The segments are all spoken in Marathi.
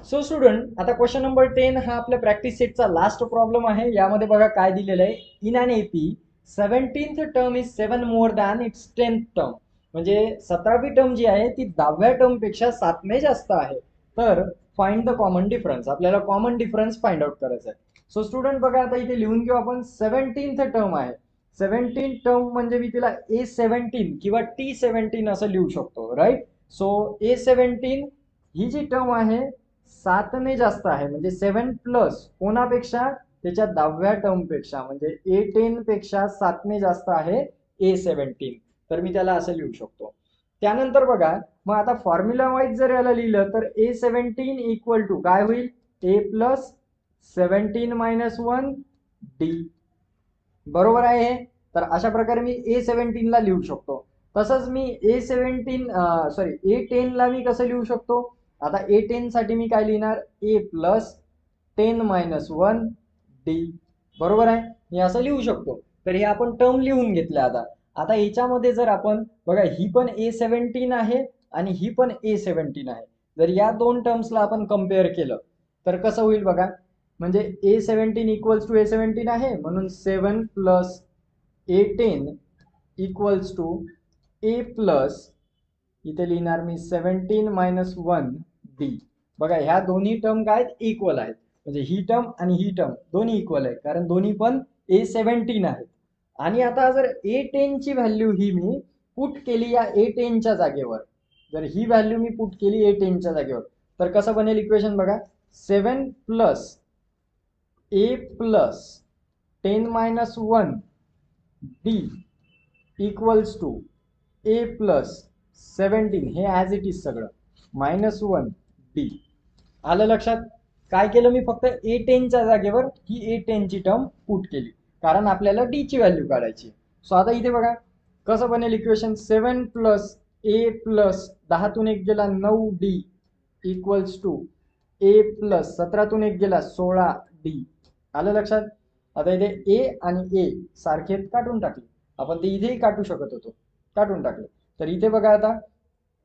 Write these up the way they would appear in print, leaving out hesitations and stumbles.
सो स्टुडंट, आता क्वेश्चन नंबर 10 हा आपल्या प्रॅक्टिस सेटचा लास्ट प्रॉब्लेम आहे. यामध्ये बघा काय दिलेलं आहे. In an AP 17th term is 7 more than its 10th term. म्हणजे 17वी टर्म जी आहे ती 10व्या टर्म पेक्षा 7ने जास्त आहे. तर फाइंड द कॉमन डिफरन्स. आपल्याला कॉमन डिफरन्स फाइंड आउट करायचा आहे. सो स्टुडंट बघा, आता इथे लिहून घेऊ आपण. 17th टर्म आहे. 17th टर्म म्हणजे मी तिला A17 किंवा T17 असं लिहू शकतो, राईट. सो A17 ही जी टर्म आहे 7ने जास्त आहे, म्हणजे 7 प्लस कोणापेक्षा, त्याच्या 10व्या टर्म पेक्षा, म्हणजे A10 पेक्षा 7ने जास्त आहे A17. तर मी त्याला असं लिहू शकतो. त्यानंतर बघा, मग आता फॉर्म्युला वाईज जर याला लिहिलं तर A17 इक्वल टू काय होईल, A प्लस 17 मायनस 1 D. बरोबर आहे हे. तर अशा प्रकारे मी A17 ला लिहू शकतो. तसंच मी A10 ला मी कसं लिहू शकतो. आता A10 साठी मी काय लिहिणार, A प्लस 10 मायनस 1 D. बरोबर आहे, मी असं लिहू शकतो. तर हे आपण टर्म लिहून घेतल्या. आता आता याच्यामध्ये जर आपण बघा, ही पण A17 आहे आणि ही पण A17 आहे. जर या दोन टर्म्सला आपण कम्पेअर केलं तर कसं होईल बघा. म्हणजे A17 इक्वल्स टू A17 आहे, म्हणून 7 plus A10 equals to A plus, इथे लिहिणार मी 17 मायनस 1 D. बघा, ह्या दोन्ही टर्म काय आहेत, इक्वल आहेत. म्हणजे ही टर्म आणि ही टर्म दोन्ही इक्वल आहे, कारण दोन्ही पण A17 आहेत. आणि आता जर A10 ची व्हॅल्यू ही मी पुट केली या A10 च्या जागेवर, जर ही व्हॅल्यू मी पुट केली A10 च्या जागेवर, तर कसं बनेल इक्वेशन बघा. 7 plus A plus 10 minus 1 D equals to A plus 17, हे ॲज इट इज सगळं, मायनस 1 D. आलं लक्षात. काय केलं मी, फक्त A10 च्या जागेवर ही A10 ची टर्म पुट केली, कारण आपल्याला D ची व्हॅल्यू काढायची. सो आता इथे बघा कसं बनेल इक्वेशन. 7 प्लस A प्लस 10तून 1 गेला 9D equals to A plus 17तून 1 गेला 16D. आलं लक्षात. आता इथे A आणि A सारखे काढून टाकले आपण. ते इथेही काढू शकत होतो, काढून टाकले. तर इथे बघा, आता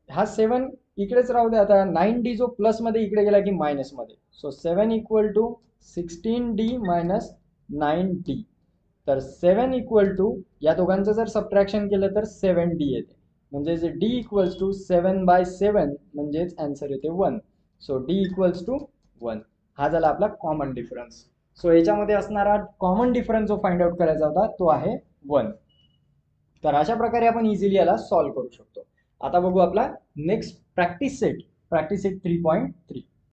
हा 7 इकडेच राहू दे. आता 9D जो प्लस मध्ये इकडे गेला की मायनस मध्ये. So 7 equal to 16D minus 9D. तर 7 इक्वल टू, या दोघांचं जर सबट्रॅक्शन केलं तर 7D येते. म्हणजे जे D इक्वल्स टू 7/7, म्हणजेच आन्सर येते 1. So D equals to 1. हा झाला आपला कॉमन डिफरन्स. सो याच्यामध्ये असणारा कॉमन डिफरन्स जो फाइंड आउट करायचा होता तो आहे 1. तर अशा प्रकारे आपण इझिली याला सॉल्व्ह करू शकतो. आता बघू आपला नेक्स्ट प्रॅक्टिस सेट 3.3.